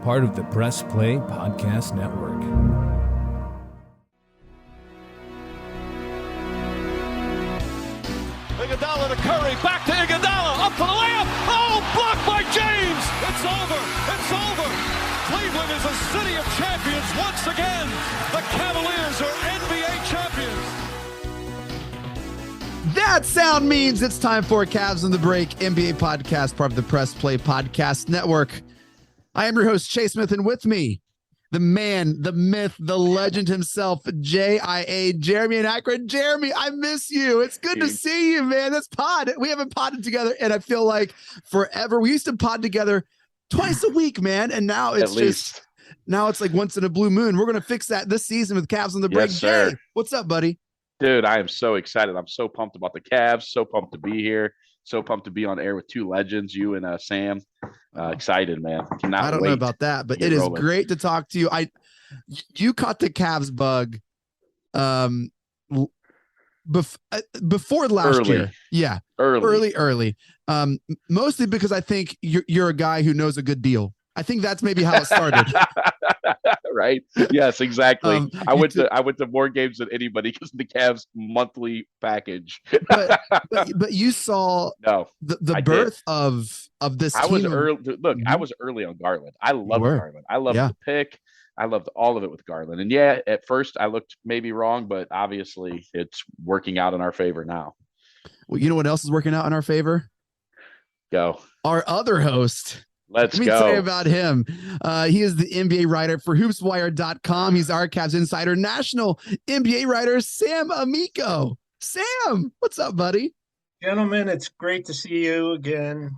part of the Press Play Podcast Network. Iguodala to Curry, back to Iguodala, up for the layup. Oh, blocked by James. It's over. It's over. Cleveland is a city of champions once again. The Cavaliers are NBA champions. That sound means it's time for Cavs on the Break NBA podcast, part of the Press Play Podcast Network. I am your host, Chase Smith, and with me, the man, the myth, the legend himself, JIA, Jeremy and Akron. Jeremy, I miss you. It's good to see you, man. That's pod. We haven't podded together, and I feel like forever. We used to pod together twice a week, man, and now it's just, now it's like once in a blue moon. We're going to fix that this season with Cavs on the Break. Yes, sir. Jay, what's up, buddy? Dude, I am so excited. I'm so pumped about the Cavs. So pumped to be here. So pumped to be on air with two legends, you and Sam. Excited, man. I don't know about that, but it is great to talk to you. You caught the Cavs bug before last year. Yeah. Early. Mostly because I think you're a guy who knows a good deal. I think that's maybe how it started. Right? Yes, exactly. I went to more games than anybody because of the Cavs monthly package. but you saw the birth of this team. I was early. Look, I was early on Garland. I love Garland. I love the pick. I loved all of it with Garland. And yeah, at first I looked maybe wrong, but obviously it's working out in our favor now. Well, you know what else is working out in our favor? Go. Our other host. Let me tell you about him. He is the NBA writer for hoopswire.com. He's our Cavs insider, national NBA writer, Sam Amico. Sam, what's up, buddy? Gentlemen, it's great to see you again.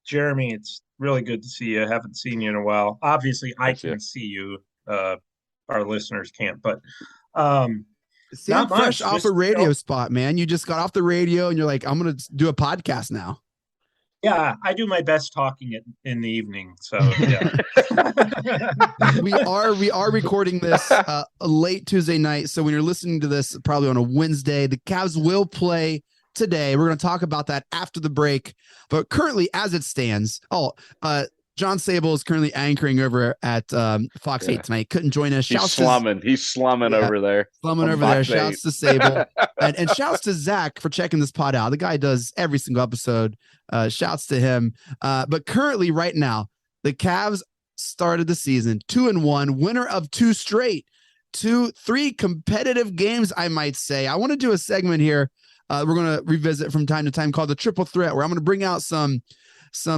Jeremy, it's really good to see you. I haven't seen you in a while. Obviously, I can see you. Our listeners can't, but Sam, fresh off a radio spot, man. You just got off the radio and you're like, I'm going to do a podcast now. Yeah, I do my best talking in the evening. So yeah. we are recording this late Tuesday night. So when you're listening to this, probably on a Wednesday, the Cavs will play today. We're going to talk about that after the break. But currently, as it stands, John Sable is currently anchoring over at Fox 8 tonight. Couldn't join us. He's slumming over there. Slumming over there. Shouts to Sable. and shouts to Zach for checking this pod out. The guy does every single episode. Shouts to him. But currently, right now, the Cavs started the season 2-1, winner of two straight, 3 competitive games, I might say. I want to do a segment here. We're going to revisit from time to time called the Triple Threat, where I'm going to bring out some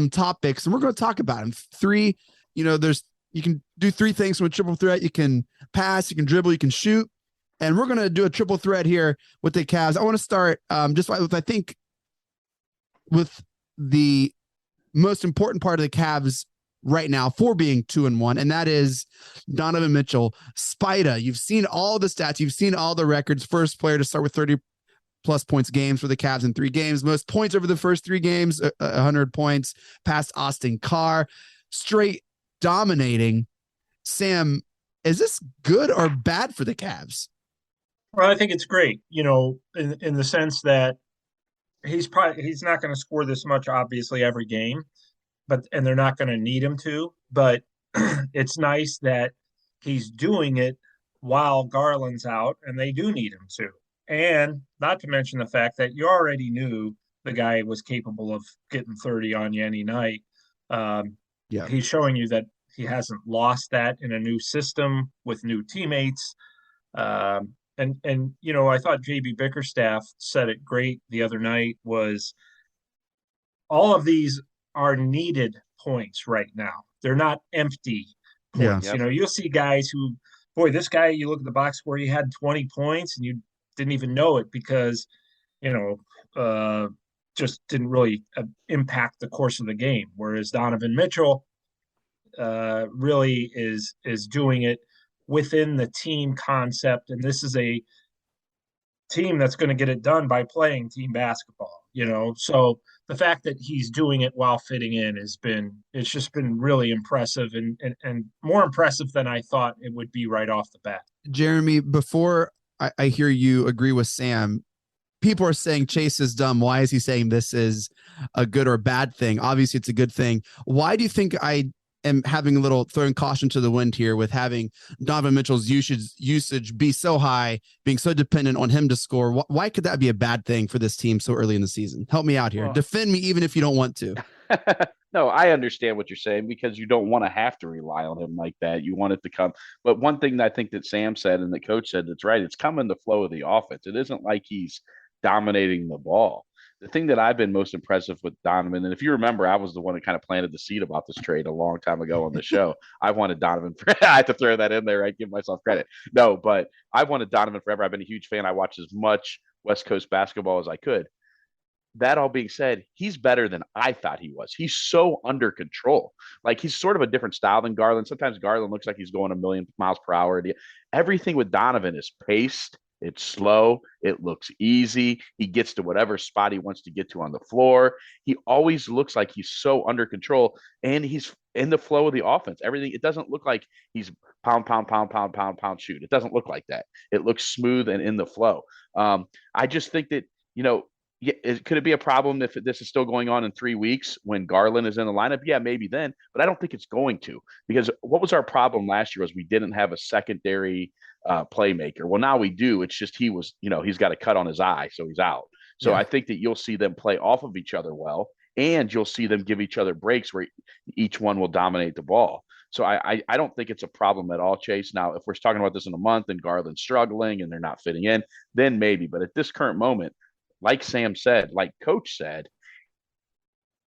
topics and we're going to talk about them. 3, you can do 3 things from a triple threat. You can pass, you can dribble, you can shoot. And we're going to do a triple threat here with the Cavs. I want to start with the most important part of the Cavs right now for being 2-1. And that is Donovan Mitchell. Spida, you've seen all the stats. You've seen all the records. First player to start with 30 plus points games for the Cavs in 3 games. Most points over the first 3 games, 100 points, past Austin Carr, straight dominating. Sam, is this good or bad for the Cavs? Well, I think it's great, in the sense that he's not going to score this much, obviously, every game, and they're not going to need him to, but it's nice that he's doing it while Garland's out and they do need him to. And not to mention the fact that you already knew the guy was capable of getting 30 on you any night. He's showing you that he hasn't lost that in a new system with new teammates. And I thought JB Bickerstaff said it great the other night, was all of these are needed points right now. They're not empty points. Yeah. You'll see guys who, this guy, you look at the box score, he had 20 points and you didn't even know it because, just didn't really impact the course of the game. Whereas Donovan Mitchell really is doing it within the team concept. And this is a team that's going to get it done by playing team basketball, So the fact that he's doing it while fitting in it's just been really impressive and more impressive than I thought it would be right off the bat. Jeremy, before I hear you agree with Sam, people are saying Chase is dumb. Why is he saying this is a good or bad thing? Obviously, it's a good thing. Why do you think I am having a little throwing caution to the wind here with having Donovan Mitchell's usage be so high, being so dependent on him to score. Why could that be a bad thing for this team so early in the season? Help me out here. Defend me even if you don't want to. No, I understand what you're saying because you don't want to have to rely on him like that. You want it to come. But one thing that I think that Sam said and the coach said that's right, it's coming the flow of the offense. It isn't like he's dominating the ball. The thing that I've been most impressive with Donovan, and if you remember, I was the one that kind of planted the seed about this trade a long time ago on the show. I wanted Donovan. I had to throw that in there. I give myself credit. No, but I wanted Donovan forever. I've been a huge fan. I watched as much West Coast basketball as I could. That all being said, he's better than I thought he was. He's so under control. Like he's sort of a different style than Garland. Sometimes Garland looks like he's going a million miles per hour. Everything with Donovan is paced. It's slow. It looks easy. He gets to whatever spot he wants to get to on the floor. He always looks like he's so under control and he's in the flow of the offense. Everything, it doesn't look like he's pound, pound, pound, pound, pound, pound, shoot. It doesn't look like that. It looks smooth and in the flow. I just think that, could it be a problem if this is still going on in 3 weeks when Garland is in the lineup? Yeah, maybe then, but I don't think it's going to, because what was our problem last year was we didn't have a secondary playmaker. Well, now we do. It's just he's got a cut on his eye, so he's out. So yeah. I think that you'll see them play off of each other well, and you'll see them give each other breaks where each one will dominate the ball. So I don't think it's a problem at all, Chase. Now, if we're talking about this in a month and Garland's struggling and they're not fitting in, then maybe. But at this current moment, like Sam said, like Coach said,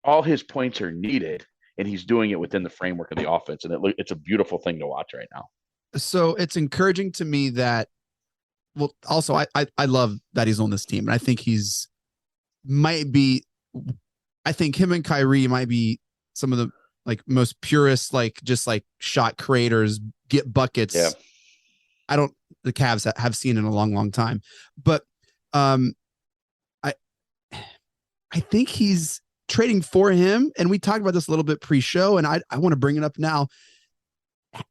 all his points are needed, and he's doing it within the framework of the offense. And it's a beautiful thing to watch right now. So it's encouraging to me that, well, also I love that he's on this team. And I think I think him and Kyrie might be some of the most purest, just shot creators, get buckets. Yeah. The Cavs have seen in a long, long time, but I think he's trading for him. And we talked about this a little bit pre-show, and I want to bring it up now.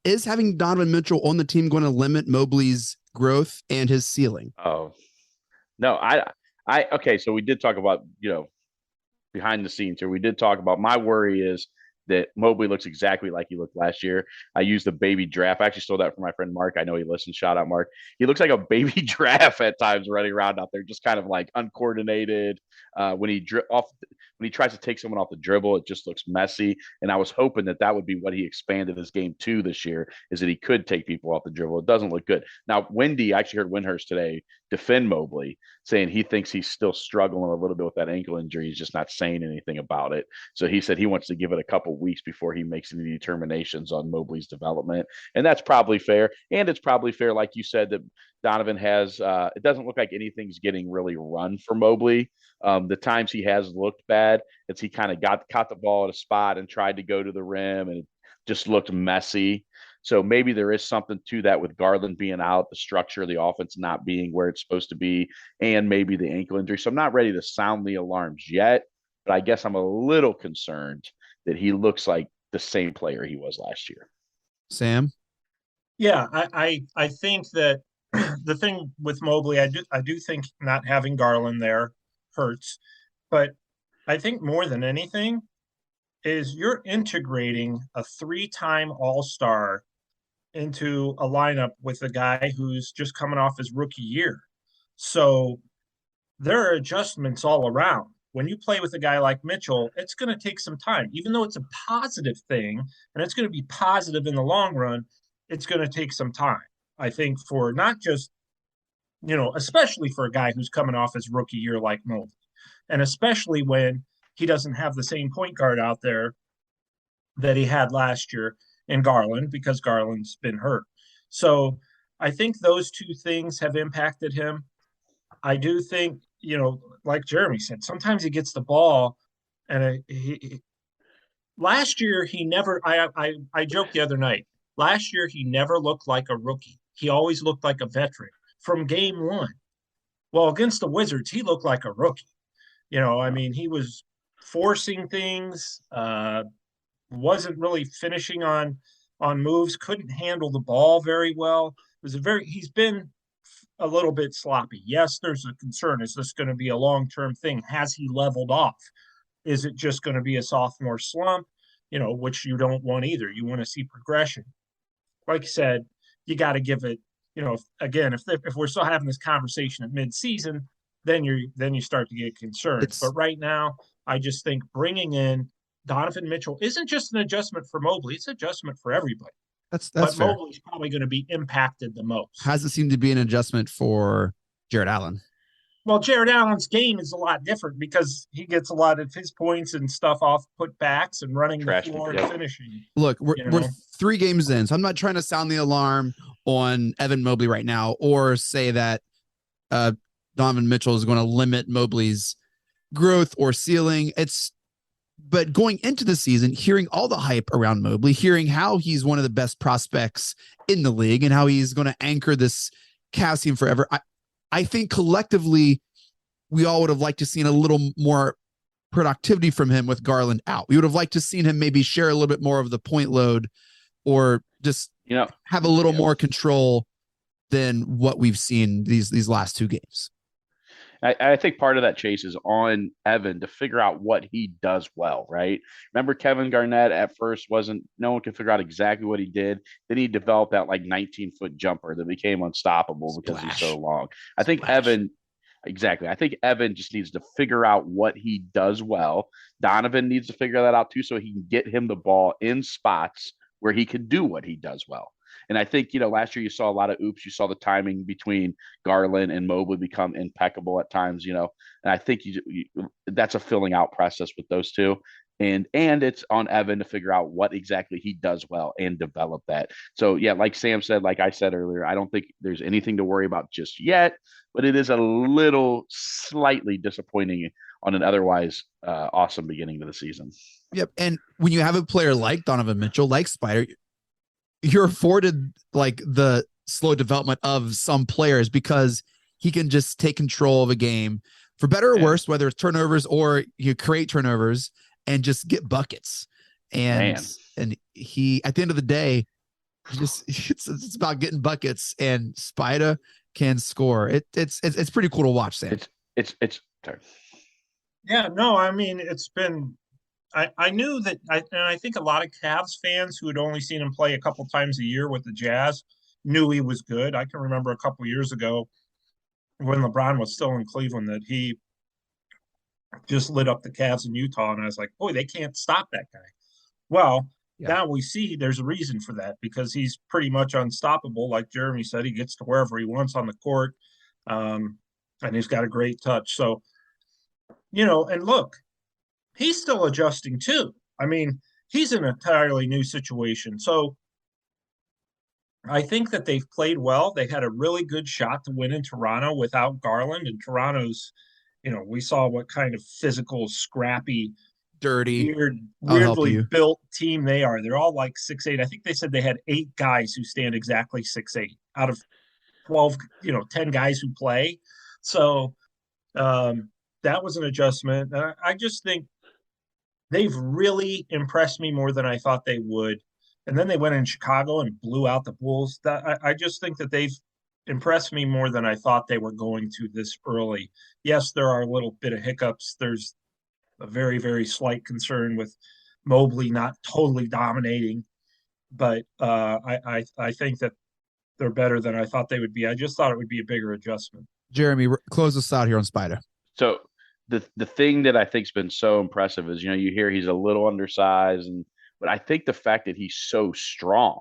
Is having Donovan Mitchell on the team going to limit Mobley's growth and his ceiling? Oh, no, okay. So we did talk about, behind the scenes here. We did talk about, my worry is that Mobley looks exactly like he looked last year. I used the baby draft. I actually stole that from my friend Mark. I know he listens. Shout out, Mark. He looks like a baby giraffe at times running around out there, just kind of like uncoordinated. When he tries to take someone off the dribble, it just looks messy. And I was hoping that would be what he expanded his game to this year, is that he could take people off the dribble. It doesn't look good. Now, I actually heard Windhurst today defend Mobley, saying he thinks he's still struggling a little bit with that ankle injury. He's just not saying anything about it. So he said he wants to give it a couple weeks before he makes any determinations on Mobley's development. And that's probably fair. And it's probably fair, like you said, that Donovan has, it doesn't look like anything's getting really run for Mobley. The times he has looked bad, it's he kind of caught the ball at a spot and tried to go to the rim, and it just looked messy. So maybe there is something to that with Garland being out, the structure of the offense not being where it's supposed to be, and maybe the ankle injury. So I'm not ready to sound the alarms yet, but I guess I'm a little concerned that he looks like the same player he was last year. Sam? Yeah, I think that the thing with Mobley, I do think not having Garland there hurts, but I think more than anything is you're integrating a 3-time All-Star into a lineup with a guy who's just coming off his rookie year. So there are adjustments all around. When you play with a guy like Mitchell, it's going to take some time. Even though it's a positive thing, and it's going to be positive in the long run, it's going to take some time, I think, for not just, especially for a guy who's coming off his rookie year like Mobley, and especially when he doesn't have the same point guard out there that he had last year in Garland, because Garland's been hurt. So I think those two things have impacted him. I do think, like Jeremy said, sometimes he gets the ball, and last year he never. I joked the other night. Last year he never looked like a rookie. He always looked like a veteran from game one. Well, against the Wizards, he looked like a rookie. He was forcing things, wasn't really finishing on moves, couldn't handle the ball very well. He's been a little bit sloppy. Yes, there's a concern. Is this going to be a long-term thing? Has he leveled off? Is it just going to be a sophomore slump? which you don't want either. You want to see progression. Like I said, you got to give it, if we're still having this conversation at midseason, then you start to get concerned. But right now, I just think bringing in Donovan Mitchell isn't just an adjustment for Mobley; it's an adjustment for everybody. That's but fair. Mobley's probably going to be impacted the most. Hasn't seemed to be an adjustment for Jared Allen. Well, Jared Allen's game is a lot different because he gets a lot of his points and stuff off putbacks and running the floor and finishing. Look, we're 3 games in, so I'm not trying to sound the alarm on Evan Mobley right now or say that Donovan Mitchell is going to limit Mobley's growth or ceiling. But going into the season, hearing all the hype around Mobley, hearing how he's one of the best prospects in the league and how he's going to anchor this Cavs team forever, I think collectively we all would have liked to seen a little more productivity from him with Garland out. We would have liked to seen him maybe share a little bit more of the point load or just have a little more control than what we've seen these last 2 games. I think part of that, Chase, is on Evan to figure out what he does well, right? Remember Kevin Garnett at first no one could figure out exactly what he did. Then he developed that 19-foot jumper that became unstoppable because he's so long. I think Evan just needs to figure out what he does well. Donovan needs to figure that out too, so he can get him the ball in spots where he can do what he does well. And I think, last year you saw a lot of oops. You saw the timing between Garland and Mobley become impeccable at times, and I think that's a filling out process with those two. And it's on Evan to figure out what exactly he does well and develop that. So, yeah, like Sam said, like I said earlier, I don't think there's anything to worry about just yet, but it is a little slightly disappointing on an otherwise awesome beginning to the season. Yep. And when you have a player like Donovan Mitchell, like Spider, you're afforded the slow development of some players because he can just take control of a game for better or worse, whether it's turnovers or you create turnovers and just get buckets. And he, at the end of the day, it's about getting buckets, and Spida can score. It's pretty cool to watch, Sam. It's yeah, no, I mean, it's been, I knew that, and I think a lot of Cavs fans who had only seen him play a couple times a year with the Jazz knew he was good. I can remember a couple years ago when LeBron was still in Cleveland that he just lit up the Cavs in Utah, and I was like, boy, they can't stop that guy. Well, now we see there's a reason for that because he's pretty much unstoppable. Like Jeremy said, he gets to wherever he wants on the court, and he's got a great touch. So, and look, he's still adjusting too. I mean, he's in an entirely new situation. So I think that they've played well. They had a really good shot to win in Toronto without Garland. And Toronto's, we saw what kind of physical, scrappy, dirty, weirdly built team they are. They're all like 6'8". I think they said they had 8 guys who stand exactly 6'8" out of 12, 10 guys who play. So that was an adjustment. I just think they've really impressed me more than I thought they would. And then they went in Chicago and blew out the Bulls. I just think that they've impressed me more than I thought they were going to this early. Yes, there are a little bit of hiccups. There's a very, very slight concern with Mobley not totally dominating. But I think that they're better than I thought they would be. I just thought it would be a bigger adjustment. Jeremy, close us out here on Spider. So the thing that I think's been so impressive is, you hear he's a little undersized, but I think the fact that he's so strong,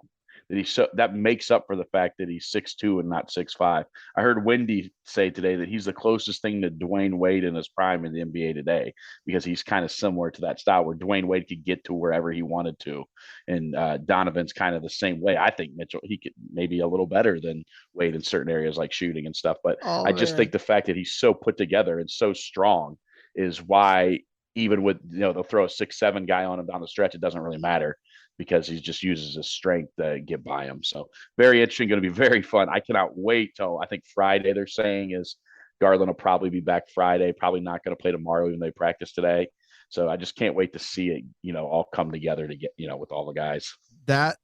that makes up for the fact that he's 6'2" and not 6'5". I heard Wendy say today that he's the closest thing to Dwayne Wade in his prime in the NBA today, because he's kind of similar to that style where Dwayne Wade could get to wherever he wanted to. And Donovan's kind of the same way. I think Mitchell, he could maybe a little better than Wade in certain areas like shooting and stuff. But I just think the fact that he's so put together and so strong is why, even with, they'll throw a 6'7" guy on him down the stretch, it doesn't really matter, because he just uses his strength to get by him. So very interesting, going to be very fun. I cannot wait till, I think Friday they're saying is Garland will probably be back Friday, probably not going to play tomorrow, even though they practice today. So I just can't wait to see it, all come together to get, with all the guys. That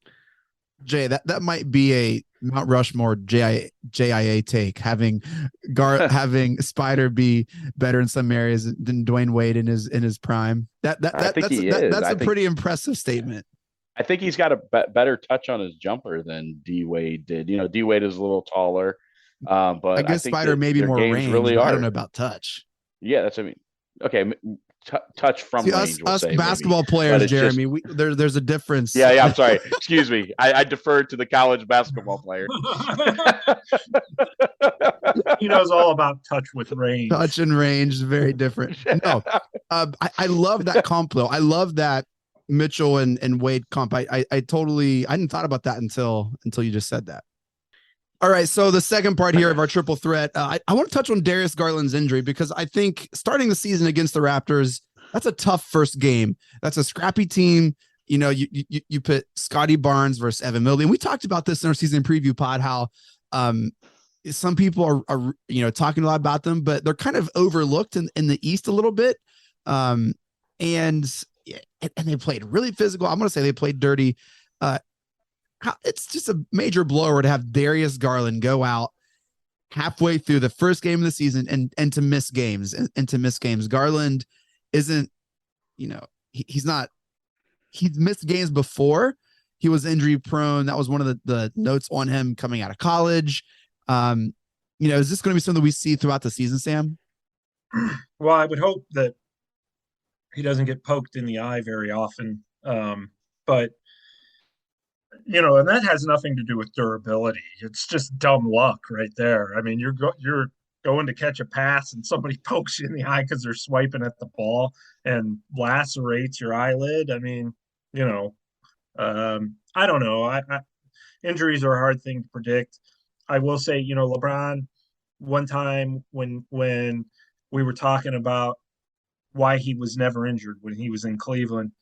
Jay, that might be a Mount Rushmore JIA take, having Spider be better in some areas than Dwayne Wade in his prime. I think he is. That's a pretty impressive statement. I think he's got a better touch on his jumper than D Wade did. D Wade is a little taller, but I guess think Spider maybe more range. Really I don't know about touch. Yeah, that's what I mean. Okay, touch from range. Us basketball players, Jeremy. There's a difference. Yeah. I'm sorry. Excuse me. I deferred to the college basketball player. He knows all about touch with range. Touch and range is very different. No, I love that comp though. I love that Mitchell and Wade comp. I hadn't thought about that until you just said that. All right, so the second part here of our triple threat, I want to touch on Darius Garland's injury, because I think starting the season against the Raptors, that's a tough first game. That's a scrappy team. You put Scotty Barnes versus Evan Mobley, and we talked about this in our season preview pod, how some people are talking a lot about them, but they're kind of overlooked in the East a little bit. And they played really physical. I'm going to say they played dirty. It's just a major blower to have Darius Garland go out halfway through the first game of the season and to miss games and to miss games. Garland isn't, he's missed games before. He was injury prone. That was one of the notes on him coming out of college. Is this going to be something we see throughout the season, Sam? Well, I would hope that he doesn't get poked in the eye very often. But and that has nothing to do with durability. It's just dumb luck right there. I mean, you're going to catch a pass and somebody pokes you in the eye because they're swiping at the ball and lacerates your eyelid. I mean, I don't know. Injuries are a hard thing to predict. I will say, LeBron, one time when we were talking about why he was never injured when he was in Cleveland,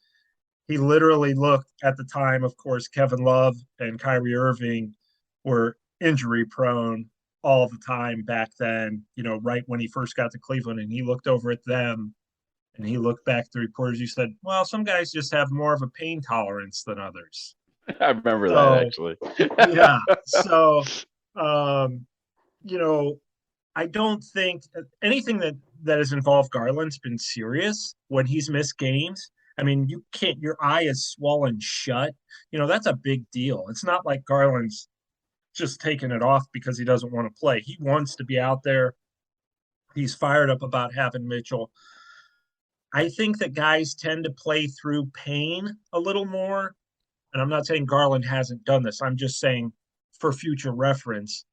he literally looked at the time, of course, Kevin Love and Kyrie Irving were injury prone all the time back then, right when he first got to Cleveland, and he looked over at them and he looked back at the reporters. He said, well, some guys just have more of a pain tolerance than others. I remember that actually. Yeah. So, I don't think anything that has involved Garland's been serious when he's missed games. I mean, your eye is swollen shut. That's a big deal. It's not like Garland's just taking it off because he doesn't want to play. He wants to be out there. He's fired up about having Mitchell. I think that guys tend to play through pain a little more. And I'm not saying Garland hasn't done this. I'm just saying for future reference,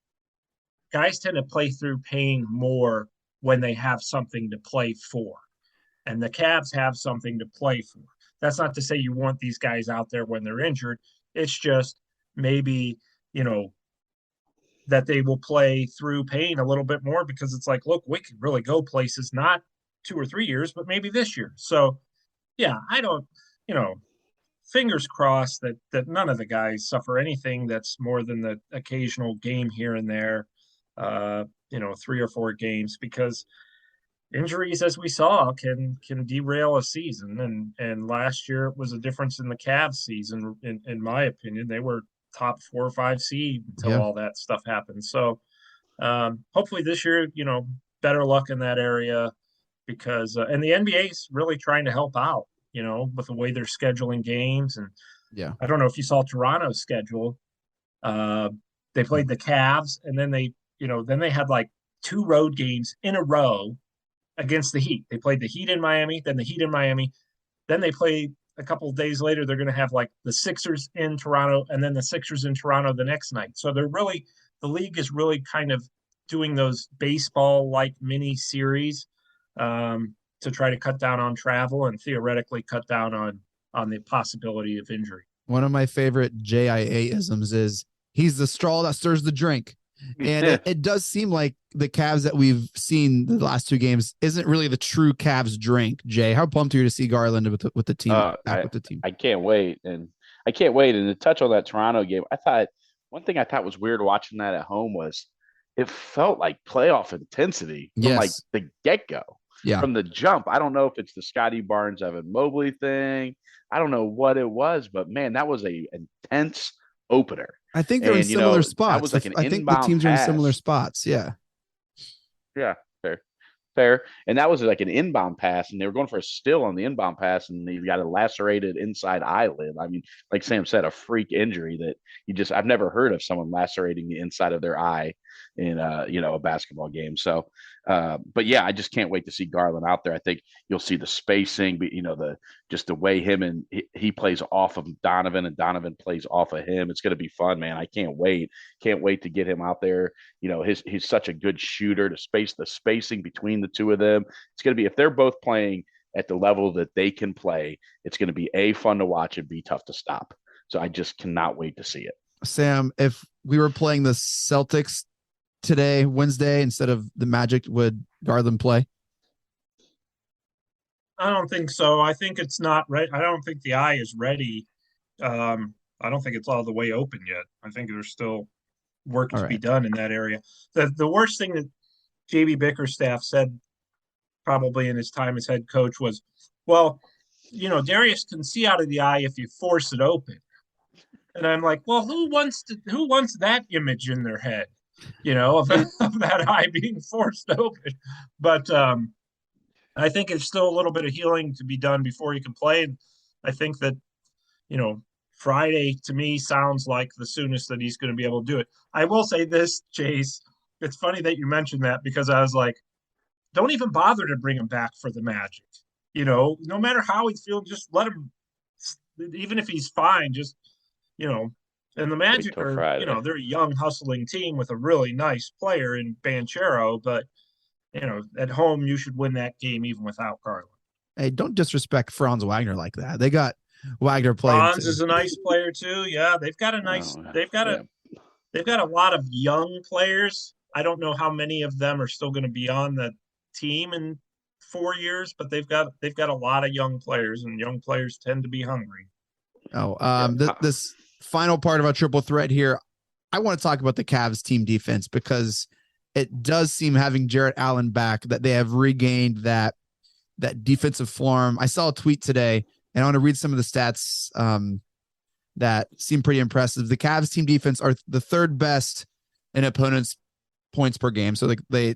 guys tend to play through pain more when they have something to play for. And the Cavs have something to play for. That's not to say you want these guys out there when they're injured. It's just maybe, that they will play through pain a little bit more because it's like, look, we can really go places, not 2 or 3 years, but maybe this year. So, yeah, I don't, fingers crossed that none of the guys suffer anything that's more than the occasional game here and there, 3 or 4 games, because injuries, as we saw, can derail a season. And last year it was a difference in the Cavs season, in my opinion. They were top 4 or 5 seed until all that stuff happened. So hopefully this year, better luck in that area, because and the NBA is really trying to help out, with the way they're scheduling games. And I don't know if you saw Toronto's schedule. They played the Cavs, and then they had like 2 road games in a row against the Heat. They played the Heat in Miami, then the Heat in Miami. Then they played a couple of days later, they're going to have like the Sixers in Toronto, and then the Sixers in Toronto the next night. So the league is really kind of doing those baseball-like mini series to try to cut down on travel and theoretically cut down on the possibility of injury. One of my favorite JIA-isms is he's the straw that stirs the drink. And it does seem like the Cavs that we've seen the last 2 games isn't really the true Cavs drink. Jay, how pumped are you to see Garland with the team? With the team, I can't wait, and to touch on that Toronto game, one thing I thought was weird watching that at home was it felt like playoff intensity from like the get go, from the jump. I don't know if it's the Scotty Barnes Evan Mobley thing. I don't know what it was, but man, that was a intense opener. I think they're in And, similar that spots. was like an I think the inbound teams are in similar pass. spots. Yeah. Yeah, fair. And that was like an inbound pass, and they were going for a steal on the inbound pass, and he got a lacerated inside eyelid. I mean, like Sam said, a freak injury that I've never heard of someone lacerating the inside of their eye in a basketball game. So, but yeah, I just can't wait to see Garland out there. I think you'll see the spacing, but the way him and he plays off of Donovan and Donovan plays off of him. It's going to be fun, man. I can't wait. Can't wait to get him out there. He's such a good shooter to the spacing between the two of them. It's going to be, if they're both playing at the level that they can play, it's going to be fun to watch and be tough to stop. So I just cannot wait to see it. Sam, if we were playing the Celtics today, Wednesday, instead of the Magic, would Garland play? I don't think so. I think it's not right. I don't think the eye is ready. I don't think it's all the way open yet. I think there's still work to be done in that area. The worst thing that JB Bickerstaff said probably in his time as head coach was, well, Darius can see out of the eye if you force it open. And I'm like, well, who wants that image in their head, of that eye being forced open? But I think it's still a little bit of healing to be done before you can play. And I think that, Friday to me sounds like the soonest that he's going to be able to do it. I will say this, Chase. It's funny that you mentioned that, because I was like, don't even bother to bring him back for the Magic. No matter how he's feeling, just let him, even if he's fine, just, and the Magic are, they're a young, hustling team with a really nice player in Banchero, but, at home, you should win that game even without Garland. Hey, don't disrespect Franz Wagner like that. They got Wagner playing. Franz is a nice player too. Yeah, they've got a lot of young players. I don't know how many of them are still going to be on the team in 4 years, but they've got a lot of young players, and young players tend to be hungry. This final part of our triple threat here, I want to talk about the Cavs team defense, because it does seem, having Jarrett Allen back, that they have regained that defensive form. I saw a tweet today, and I want to read some of the stats that seem pretty impressive. The Cavs team defense are the third best in opponents' points per game. So they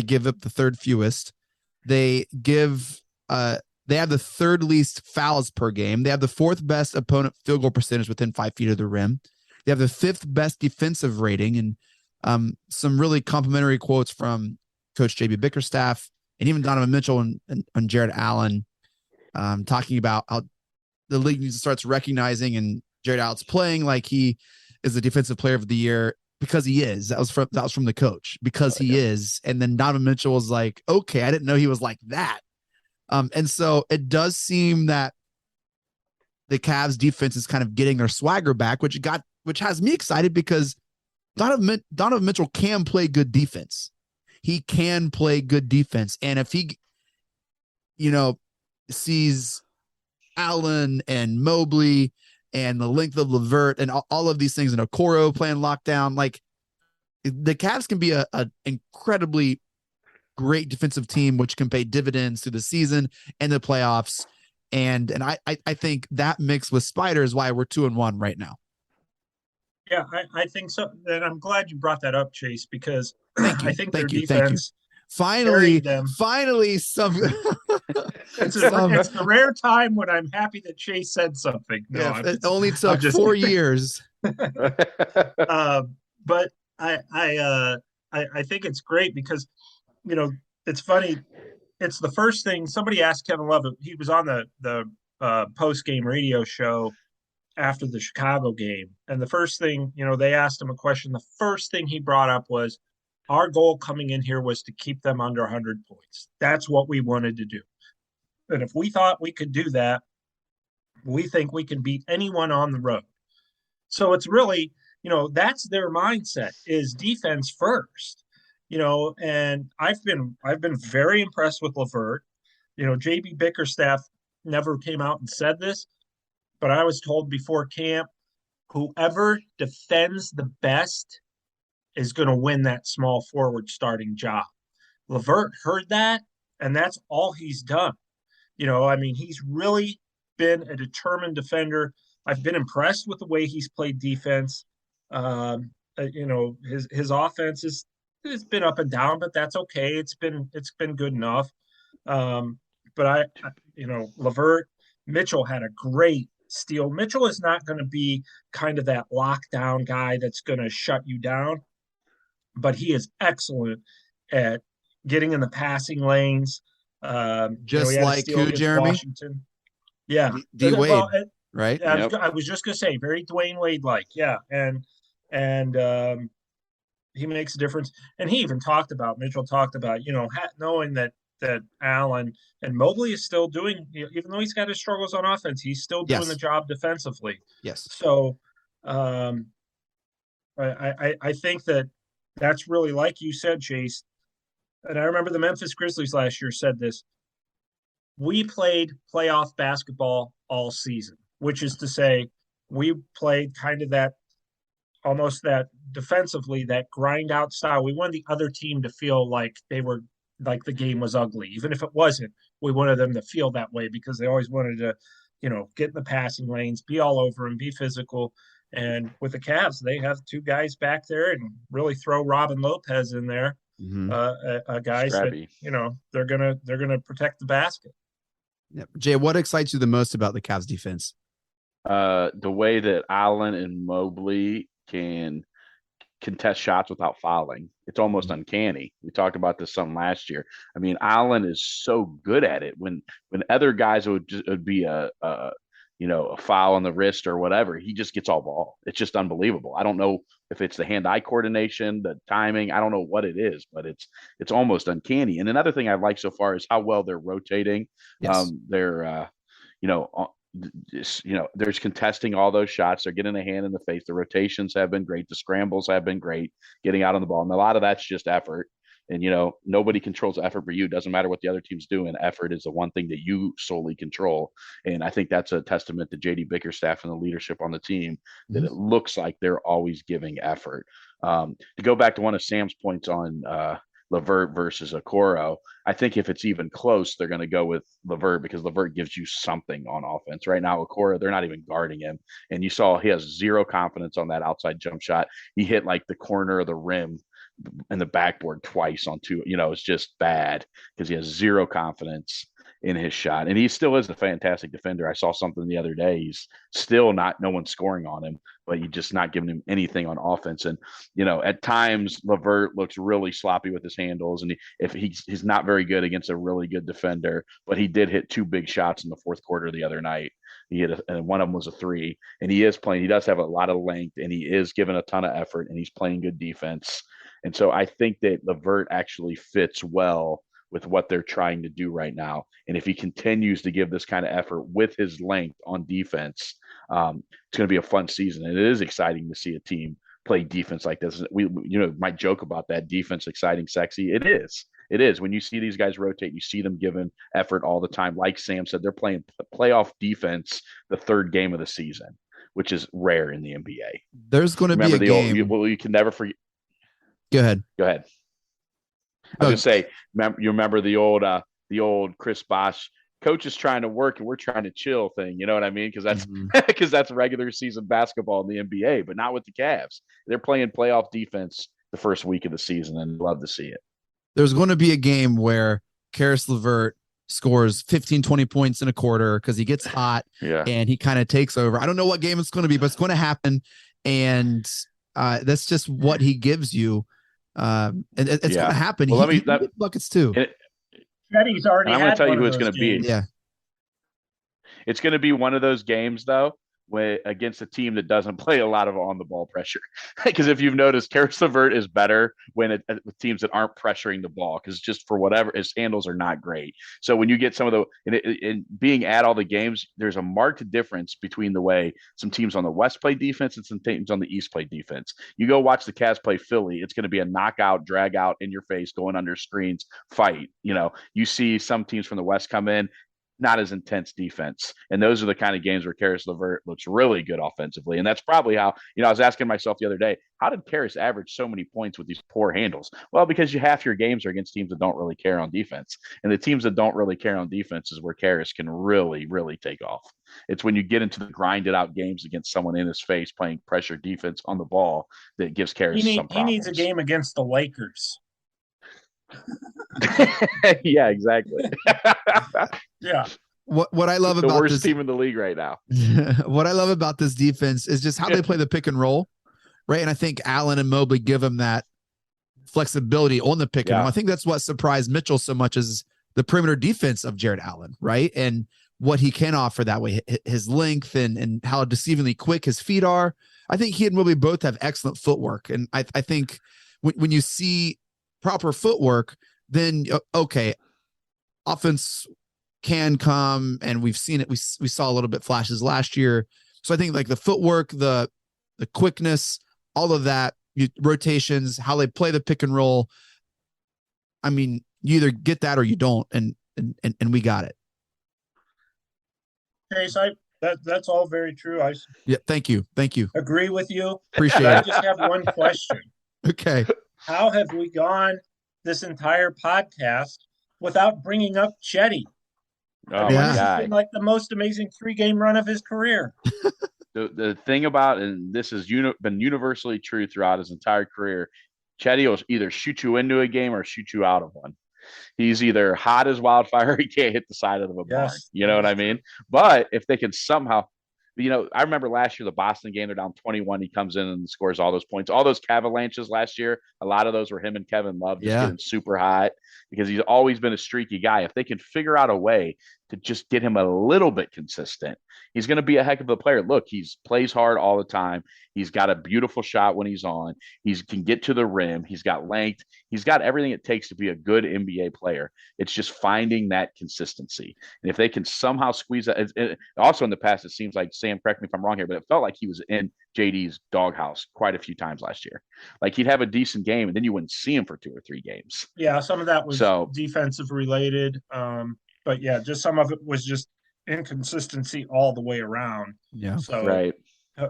give up the third fewest. They have the third least fouls per game. They have the fourth best opponent field goal percentage within 5 feet of the rim. They have the fifth best defensive rating, and some really complimentary quotes from Coach JB Bickerstaff and even Donovan Mitchell and Jarrett Allen, talking about how the league needs to start recognizing, and Jarrett Allen's playing like he is the defensive player of the year, because he is. That was from the coach, because he is. And then Donovan Mitchell was like, okay, I didn't know he was like that. And so it does seem that the Cavs defense is kind of getting their swagger back, which has me excited, because Donovan Mitchell can play good defense. He can play good defense. And if he, sees Allen and Mobley and the length of LeVert and all of these things, and Okoro playing lockdown, like, the Cavs can be an incredibly great defensive team, which can pay dividends through the season and the playoffs. And I think that mix with Spider is why we're 2-1 right now. Yeah, I think so. And I'm glad you brought that up, Chase, because I think their defense finally some it's the rare time when I'm happy that Chase said something. It only took 4 years. But I think it's great, because it's funny. It's the first thing somebody asked Kevin Love. He was on the post-game radio show after the Chicago game. And the first thing, they asked him a question. The first thing he brought up was, our goal coming in here was to keep them under 100 points. That's what we wanted to do. And if we thought we could do that, we think we can beat anyone on the road. So it's really, that's their mindset, is defense first. And I've been very impressed with LeVert. JB Bickerstaff never came out and said this, but I was told before camp, whoever defends the best is going to win that small forward starting job. LeVert heard that, and that's all he's done. He's really been a determined defender. I've been impressed with the way he's played defense. His offense has been up and down, but that's okay. It's been good enough. But LeVert, Mitchell had a great steal. Mitchell is not going to be kind of that lockdown guy that's going to shut you down, but he is excellent at getting in the passing lanes. Just like who, Jeremy? Washington. Yeah. D Wade, right? Yeah, yep. I was just going to say, very Dwayne Wade-like. Yeah. And he makes a difference. And Mitchell talked about, knowing that Allen and Mobley is still doing, even though he's got his struggles on offense, he's still doing the job defensively. Yes. So I think that's really, like you said, Chase. And I remember the Memphis Grizzlies last year said this. We played playoff basketball all season, which is to say we played kind of almost that defensively, that grind out style. We wanted the other team to feel like the game was ugly. Even if it wasn't, we wanted them to feel that way because they always wanted to, get in the passing lanes, be all over them, be physical. And with the Cavs, they have two guys back there and really throw Robin Lopez in there. Guys Scrappy. That, they're gonna protect the basket. Yep. Jay, what excites you the most about the Cavs defense? The way that Allen and Mobley can contest shots without fouling. It's almost uncanny. We talked about this some last year. I mean, Allen is so good at it. When other guys would be a foul on the wrist or whatever, he just gets all ball. It's just unbelievable. I don't know if it's the hand-eye coordination, the timing. I don't know what it is, but it's almost uncanny. And another thing I like so far is how well they're rotating. Yes. There's contesting all those shots. They're getting a hand in the face. The rotations have been great. The scrambles have been great, getting out on the ball. And a lot of that's just effort. And, nobody controls effort for you. It doesn't matter what the other team's doing. Effort is the one thing that you solely control. And I think that's a testament to JD Bickerstaff and the leadership on the team, that it looks like they're always giving effort. To go back to one of Sam's points on LeVert versus Okoro, I think if it's even close, they're going to go with LeVert because LeVert gives you something on offense. Right now, Okoro, they're not even guarding him. And you saw he has zero confidence on that outside jump shot. He hit like the corner of the rim and the backboard twice on two. It's just bad because he has zero confidence in his shot. And he still is a fantastic defender. I saw something the other day. He's still no one's scoring on him, but you're just not giving him anything on offense. And, at times LeVert looks really sloppy with his handles. And he's not very good against a really good defender, but he did hit two big shots in the fourth quarter the other night. He hit and one of them was a three, and he does have a lot of length, and he is giving a ton of effort, and he's playing good defense. And so I think that LeVert actually fits well with what they're trying to do right now. And if he continues to give this kind of effort with his length on defense, it's going to be a fun season. And it is exciting to see a team play defense like this. We might joke about that defense, exciting, sexy. It is. It is. When you see these guys rotate, you see them giving effort all the time. Like Sam said, they're playing playoff defense the third game of the season, which is rare in the NBA. There's going to be a game. You can never forget. Go ahead. I was going to say, you remember the old Chris Bosh, coach is trying to work and we're trying to chill thing. You know what I mean? Because that's regular season basketball in the NBA, but not with the Cavs. They're playing playoff defense the first week of the season, and love to see it. There's going to be a game where Karis LeVert scores 15, 20 points in a quarter because he gets hot and he kind of takes over. I don't know what game it's going to be, but it's going to happen. And that's just what he gives you. And it's going to happen. Well, he buckets too. He's already. I'm going to tell you who it's going to be. Yeah, it's going to be one of those games though, against a team that doesn't play a lot of on the ball pressure. Because if you've noticed, Karis LeVert is better with teams that aren't pressuring the ball, because just for whatever, his handles are not great. So when you get some of in being at all the games, there's a marked difference between the way some teams on the West play defense and some teams on the East play defense. You go watch the Cavs play Philly, it's going to be a knockout, drag out, in your face, going under screens fight. You see some teams from the West come in, not as intense defense. And those are the kind of games where Karis LeVert looks really good offensively. And that's probably how, I was asking myself the other day, how did Karis average so many points with these poor handles? Well, because half your games are against teams that don't really care on defense. And the teams that don't really care on defense is where Karis can really, really take off. It's when you get into the grinded out games against someone in his face playing pressure defense on the ball that gives Karis some problems. He needs a game against the Lakers. Yeah, exactly. Yeah. What I love the about worst this team in the league right now. What I love about this defense is just how they play the pick and roll, right? And I think Allen and Mobley give him that flexibility on the pick and roll. I think that's what surprised Mitchell so much is the perimeter defense of Jared Allen, right? And what he can offer that way, his length and how deceivingly quick his feet are. I think he and Mobley both have excellent footwork. And I think when you see proper footwork, then okay, offense can come, and we've seen it. We saw a little bit flashes last year. So I think like the footwork, the quickness, all of that, rotations, how they play the pick and roll. I mean, you either get that or you don't, and we got it. Okay, so that's all very true. Yeah, thank you. Agree with you. Appreciate it. I just have one question. Okay. How have we gone this entire podcast without bringing up Chetty? Oh, Yeah. my God. Been like the most amazing 3-game run of his career. The thing about, and this has been universally true throughout his entire career, Chetty will either shoot you into a game or shoot you out of one. He's either hot as wildfire, or he can't hit the side of a barn. You know what I mean? But if they can somehow, I remember last year, the Boston game, they're down 21. He comes in and scores all those points. All those Avalanches last year, a lot of those were him and Kevin Love just getting super hot because he's always been a streaky guy. If they can figure out a way to just get him a little bit consistent, he's going to be a heck of a player. Look, plays hard all the time. He's got a beautiful shot when he's on. He can get to the rim. He's got length. He's got everything it takes to be a good NBA player. It's just finding that consistency. And if they can somehow squeeze that, also in the past, it seems like, Sam, correct me if I'm wrong here, but it felt like he was in JD's doghouse quite a few times last year. Like he'd have a decent game and then you wouldn't see him for 2 or 3 games. Yeah, some of that was defensive related. But yeah, just some of it was just inconsistency all the way around. Yeah. So right.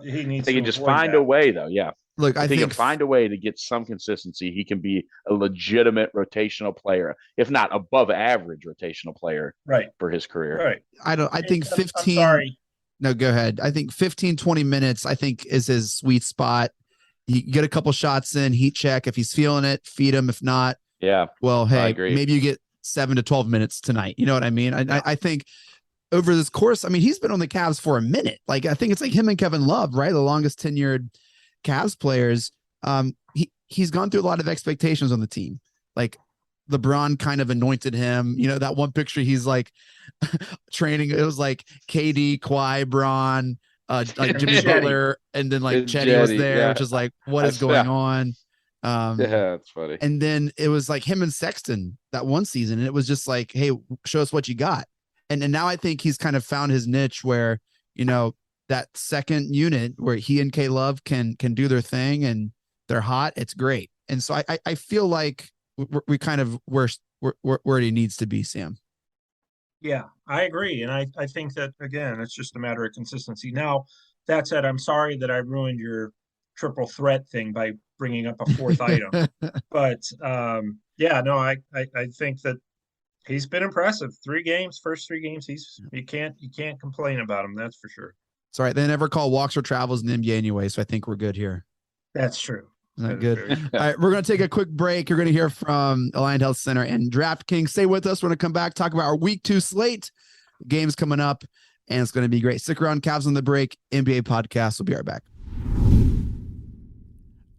He needs they to can just find a way, though. Yeah. Look, I think he can find a way to get some consistency. He can be a legitimate rotational player, if not above average rotational player, for his career. Right. I think 15. I'm sorry. No, go ahead. I think 15, 20 minutes, I think, is his sweet spot. You get a couple shots in, heat check. If he's feeling it, feed him. If not, well, hey, maybe you get 7 to 12 minutes tonight. You know what I mean? I think over this course, I mean, he's been on the Cavs for a minute. Like, I think it's like him and Kevin Love, right? The longest tenured Cavs players. He's gone through a lot of expectations on the team. Like, LeBron kind of anointed him. That one picture, he's like training. It was like KD, Kawhi, Bron, like Jimmy Butler, and then like Chetty was there, which is like, what is going on? That's funny. And then it was like him and Sexton that one season, and it was just like, hey, show us what you got. And now I think he's kind of found his niche where, that second unit where he and K Love can do their thing and they're hot. It's great. And so I feel like we kind of where he needs to be, Sam. Yeah, I agree. And I think that, again, it's just a matter of consistency. Now, that said, I'm sorry that I ruined your triple threat thing by bringing up a 4th item. But I think that he's been impressive. 3 games, first 3 games. You can't complain about him. That's for sure. It's all right. They never call walks or travels in the NBA anyway, so I think we're good here. That's true. Isn't that good? All right, we're going to take a quick break. You're going to hear from Alliant Health Center and DraftKings. Stay with us. We're going to come back, talk about our Week 2 slate. Games coming up, and it's going to be great. Stick around. Cavs on the break. NBA podcast. We'll be right back.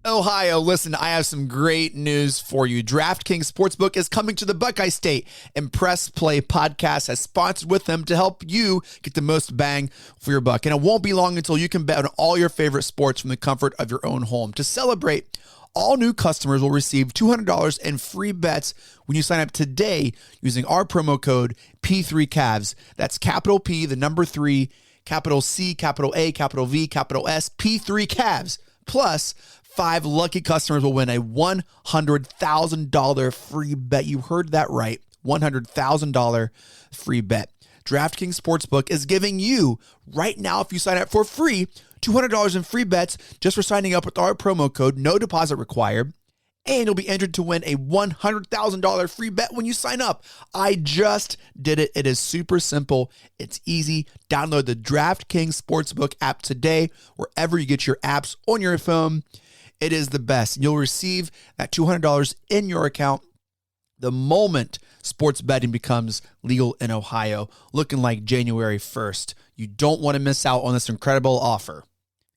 Ohio, listen, I have some great news for you. DraftKings Sportsbook is coming to the Buckeye State, and Press Play Podcast has sponsored with them to help you get the most bang for your buck. And it won't be long until you can bet on all your favorite sports from the comfort of your own home. To celebrate, all new customers will receive $200 in free bets when you sign up today using our promo code P3Cavs. That's capital P, the number 3, capital C, capital A, capital V, capital S, P3Cavs. Plus, 5 lucky customers will win a $100,000 free bet. You heard that right. $100,000 free bet. DraftKings Sportsbook is giving you right now, if you sign up for free, $200 in free bets just for signing up with our promo code, no deposit required. And you'll be entered to win a $100,000 free bet when you sign up. I just did it. It is super simple. It's easy. Download the DraftKings Sportsbook app today, wherever you get your apps on your phone. It is the best. You'll receive that $200 in your account the moment sports betting becomes legal in Ohio, looking like January 1st. You don't want to miss out on this incredible offer.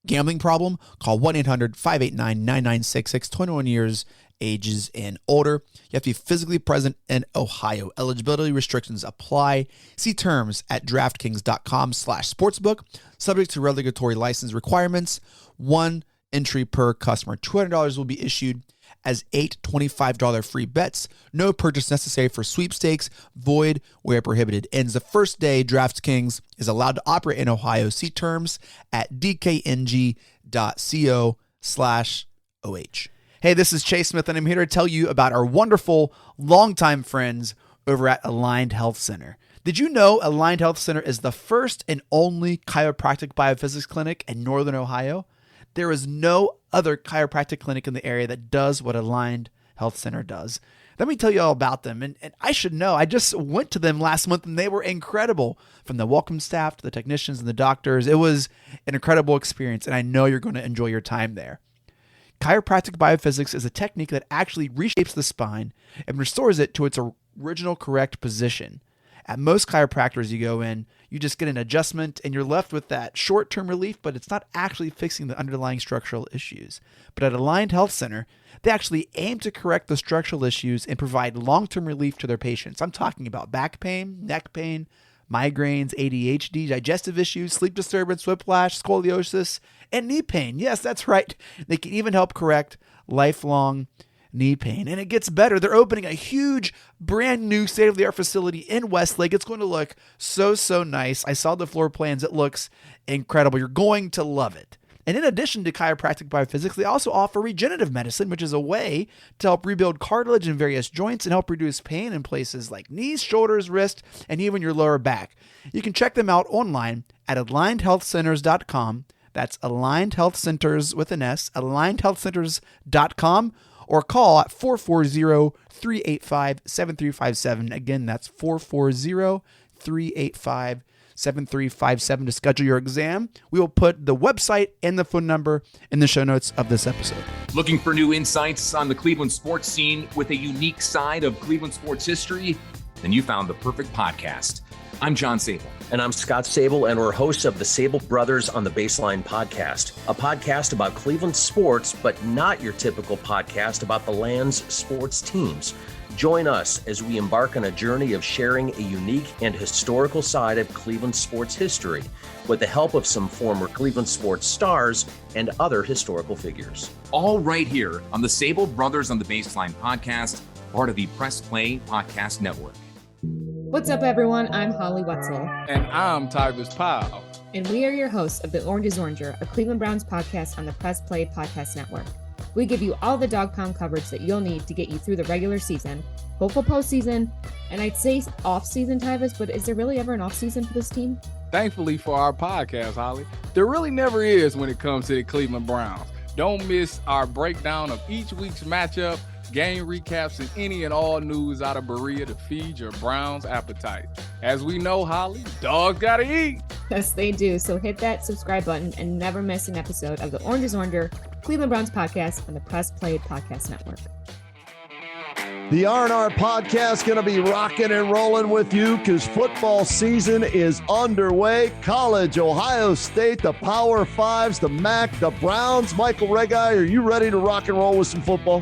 Gambling problem? Call 1-800-589-9966, 21 years, ages, and older. You have to be physically present in Ohio. Eligibility restrictions apply. See terms at DraftKings.com/sportsbook. Subject to regulatory license requirements. One entry per customer. $200 will be issued as 8 $25 free bets. No purchase necessary for sweepstakes. Void where prohibited. Ends the first day DraftKings is allowed to operate in Ohio. See terms at dkng.co/OH. Hey, this is Chase Smith, and I'm here to tell you about our wonderful longtime friends over at Aligned Health Center. Did you know Aligned Health Center is the first and only chiropractic biophysics clinic in Northern Ohio? There is no other chiropractic clinic in the area that does what Aligned Health Center does. Let me tell you all about them. And I should know, I just went to them last month and they were incredible. From the welcome staff to the technicians and the doctors, it was an incredible experience, and I know you're going to enjoy your time there. Chiropractic biophysics is a technique that actually reshapes the spine and restores it to its original correct position. At most chiropractors you go in, you just get an adjustment and you're left with that short-term relief, but it's not actually fixing the underlying structural issues. But at Aligned Health Center, they actually aim to correct the structural issues and provide long-term relief to their patients. I'm talking about back pain, neck pain, migraines, ADHD, digestive issues, sleep disturbance, whiplash, scoliosis, and knee pain. Yes, that's right. They can even help correct lifelong knee pain. And it gets better. They're opening a huge, brand new state-of-the-art facility in Westlake. It's going to look so nice. I saw the floor plans. It looks incredible. You're going to love it. And in addition to chiropractic biophysics, they also offer regenerative medicine, which is a way to help rebuild cartilage in various joints and help reduce pain in places like knees, shoulders, wrists, and even your lower back. You can check them out online at alignedhealthcenters.com. That's Aligned Health Centers with an S, alignedhealthcenters.com, or call at 440-385-7357. Again, that's 440-385-7357 to schedule your exam. We will put the website and the phone number in the show notes of this episode. Looking for new insights on the Cleveland sports scene with a unique side of Cleveland sports history? Then you found the perfect podcast. I'm John Sable. And I'm Scott Sable, and we're hosts of the Sable Brothers on the Baseline podcast, a podcast about Cleveland sports, but not your typical podcast about the land's sports teams. Join us as we embark on a journey of sharing a unique and historical side of Cleveland sports history with the help of some former Cleveland sports stars and other historical figures. All right here on the Sable Brothers on the Baseline podcast, part of the Press Play Podcast Network. What's up, everyone? I'm Holly Wetzel. And I'm Tyrus Powell. And we are your hosts of The Orange is Oranger, a Cleveland Browns podcast on the Press Play Podcast Network. We give you all the dog pound coverage that you'll need to get you through the regular season, hopeful postseason, and I'd say off-season, Tyrus, but is there really ever an off-season for this team? Thankfully for our podcast, Holly, there really never is when it comes to the Cleveland Browns. Don't miss our breakdown of each week's matchup, game recaps, and any and all news out of Berea to feed your Browns appetite. As we know, Holly, dogs gotta eat. Yes, they do. So hit that subscribe button and never miss an episode of the Orange is Oranger, Cleveland Browns podcast on the Press Play Podcast Network. The R&R podcast going to be rocking and rolling with you because football season is underway. College, Ohio State, the Power Fives, the MAC, the Browns. Michael Regai, are you ready to rock and roll with some football?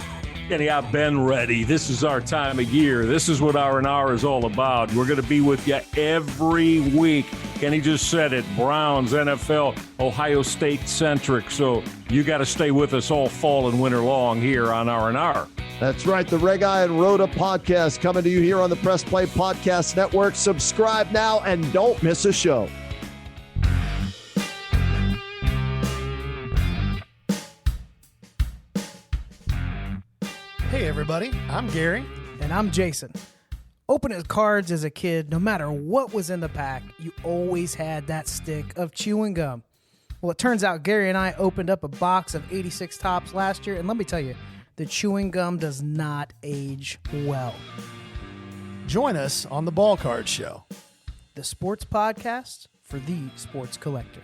Kenny, I've been ready. This is our time of year. This is what R&R is all about. We're going to be with you every week. Kenny just said it, Browns, NFL, Ohio State centric. So you got to stay with us all fall and winter long here on R&R. That's right. The Regai and Rhoda podcast coming to you here on the Press Play Podcast Network. Subscribe now and don't miss a show. Hey everybody, I'm Gary. And I'm Jason. opening cards as a kid, no matter what was in the pack, you always had that stick of chewing gum. Well, it turns out Gary and I opened up a box of 86 Tops last year, and let me tell you, the chewing gum does not age well. Join us on the Ball Card Show, the sports podcast for the sports collector.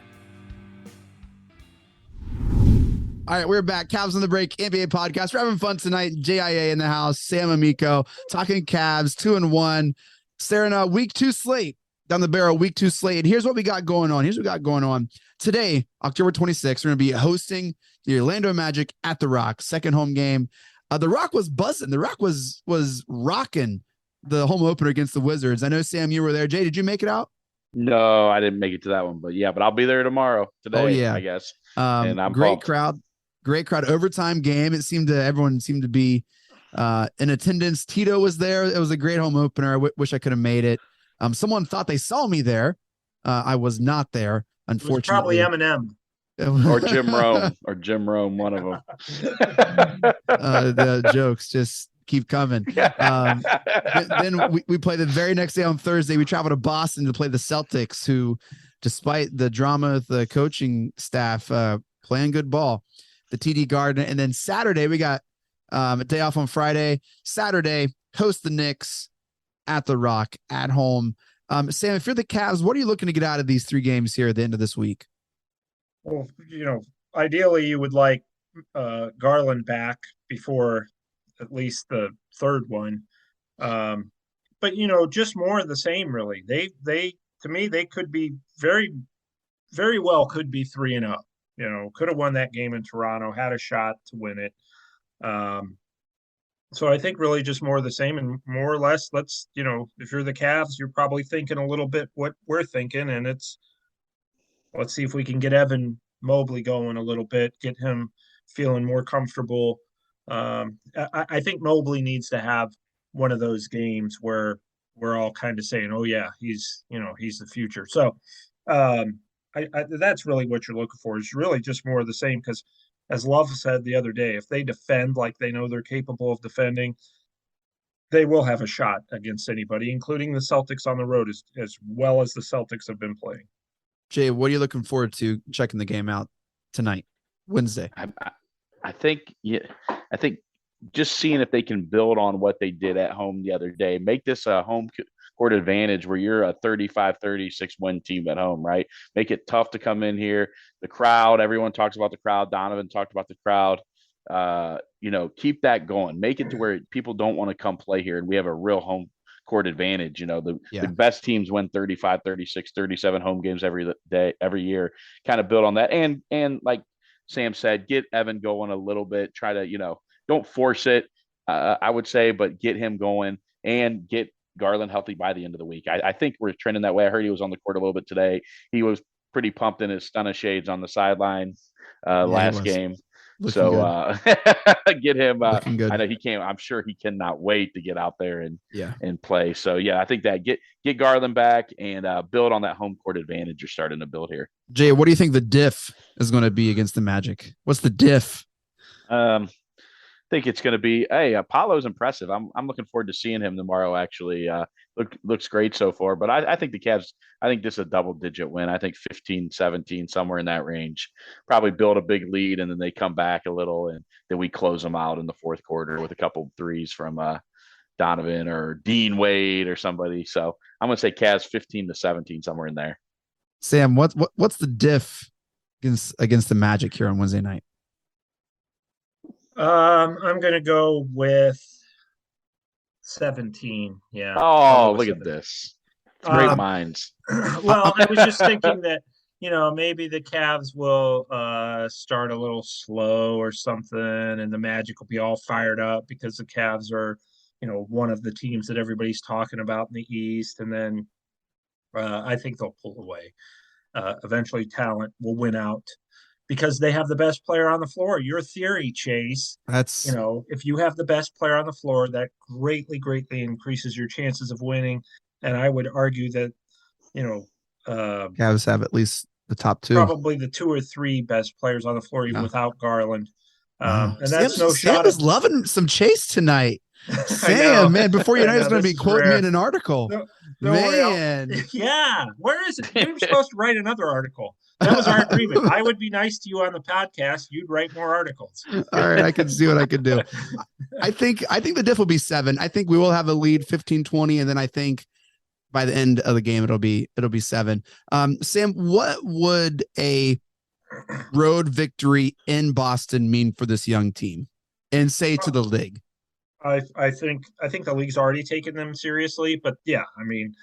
All right, we're back. Cavs on the Break NBA podcast. We're having fun tonight. JIA in the house. Sam Amico talking Cavs 2-1. Staring at week 2 slate down the barrel. Week 2 slate. And here's what we got going on. Today, October 26th, we're going to be hosting the Orlando Magic at the Rock. Second home game. The Rock was buzzing. The Rock was rocking the home opener against the Wizards. I know, Sam, you were there. Jay, did you make it out? No, I didn't make it to that one, but I'll be there tomorrow. Today, I guess. And I'm great pumped. Great crowd. Overtime game. Everyone seemed to be in attendance. Tito was there. It was a great home opener. I wish I could have made it. Someone thought they saw me there. I was not there, unfortunately. It was probably Eminem. Or Jim Rome, one of them. The jokes just keep coming. Then we play the very next day on Thursday. We travel to Boston to play the Celtics, who, despite the drama with the coaching staff, playing good ball, the TD Garden. And then Saturday, we got a day off on Friday. Saturday, host the Knicks at the Rock at home. Sam, if you're the Cavs, what are you looking to get out of these 3 games here at the end of this week? Well, ideally you would like Garland back before at least the third one. But just more of the same, really. They to me, they could be very, very well could be 3-0. Could have won that game in Toronto, had a shot to win it. So I think really just more of the same, and more or less, if you're the Cavs, you're probably thinking a little bit what we're thinking, and let's see if we can get Evan Mobley going a little bit, get him feeling more comfortable. I think Mobley needs to have one of those games where we're all kind of saying, oh yeah, he's the future. So that's really what you're looking for, is really just more of the same, because as Love said the other day, if they defend like they know they're capable of defending, they will have a shot against anybody, including the Celtics on the road, as well as the Celtics have been playing. Jay, what are you looking forward to checking the game out tonight, Wednesday? I think just seeing if they can build on what they did at home the other day, make this a home court advantage where you're a 35-36 win team at home, right? Make it tough to come in here. The crowd, everyone talks about the crowd. Donovan talked about the crowd. Keep that going. Make it to where people don't want to come play here, and we have a real home court advantage. The best teams win 35, 36, 37 home games every year. Kind of build on that, and like Sam said, get Evan going a little bit. Try to don't force it. I would say, but get him going and get Garland healthy by the end of the week. I think we're trending that way. I heard he was on the court a little bit today. He was pretty pumped in his stunner shades on the sideline last game. So get him. I know he can't. I'm sure he cannot wait to get out there and play. So I think that get Garland back and build on that home court advantage you're starting to build here. Jay, what do you think the diff is going to be against the Magic? What's the diff? Think it's going to be, Apollo's impressive. I'm looking forward to seeing him tomorrow. Actually, looks great so far. But I think the Cavs, I think this is a double-digit win. I think 15-17, somewhere in that range. Probably build a big lead, and then they come back a little, and then we close them out in the fourth quarter with a couple threes from Donovan or Dean Wade or somebody. So I'm going to say Cavs 15-17, somewhere in there. Sam, what's the diff against the Magic here on Wednesday night? I'm going to go with 17. Yeah. Oh, look at this. Great minds. Well, I was just thinking that, maybe the Cavs will start a little slow or something, and the Magic will be all fired up because the Cavs are, one of the teams that everybody's talking about in the East. And then I think they'll pull away. Eventually, talent will win out, because they have the best player on the floor. Your theory, Chase, that's, if you have the best player on the floor, that greatly, greatly increases your chances of winning. And I would argue that, Cavs have at least the top 2, probably the 2 or 3 best players on the floor, even without Garland. And that's Sam is loving some Chase tonight. Sam, man, before you know, he's going to be quoting me rare. in an article. Don't Man. Yeah. Where is it? You were supposed to write another article. That was our agreement. I would be nice to you on the podcast. You'd write more articles. All right, I can see what I can do. I think the diff will be 7. I think we will have a lead 15-20, and then I think by the end of the game it'll be 7. Sam, what would a road victory in Boston mean for this young team, and say to the league? I think the league's already taken them seriously, but yeah, I mean,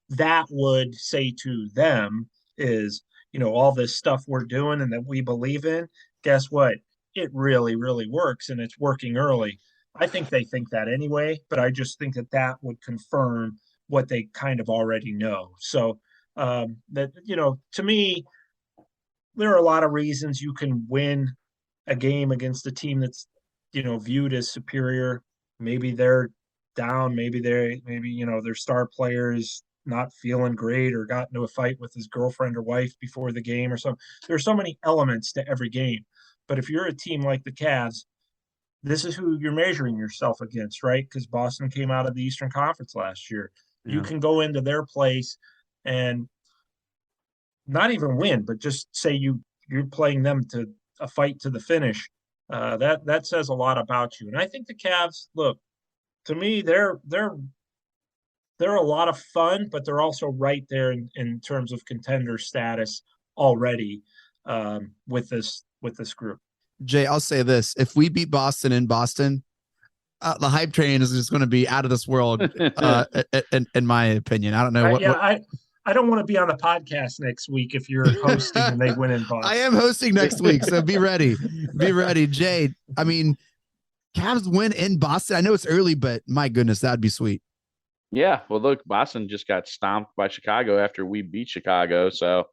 that would say to them is, all this stuff we're doing and that we believe in, guess what? It really, really works, and it's working early. I think they think that anyway, but I just think that would confirm what they kind of already know. So that, to me, there are a lot of reasons you can win a game against a team that's, viewed as superior. Maybe they're down, maybe their star player is not feeling great or got into a fight with his girlfriend or wife before the game or something. There's so many elements to every game. But if you're a team like the Cavs, this is who you're measuring yourself against, right? Because Boston came out of the Eastern Conference last year. Yeah. You can go into their place and not even win, but just say you're playing them to a fight to the finish. That says a lot about you. And I think the Cavs, look, to me, they're a lot of fun, but they're also right there in terms of contender status already with this group. Jay, I'll say this: if we beat Boston in Boston, the hype train is just going to be out of this world. In my opinion, I don't know I don't want to be on the podcast next week if you're hosting and they win in Boston. I am hosting next week, so be ready. Be ready, Jay. I mean, Cavs win in Boston. I know it's early, but my goodness, that'd be sweet. Yeah, well, look, Boston just got stomped by Chicago after we beat Chicago, so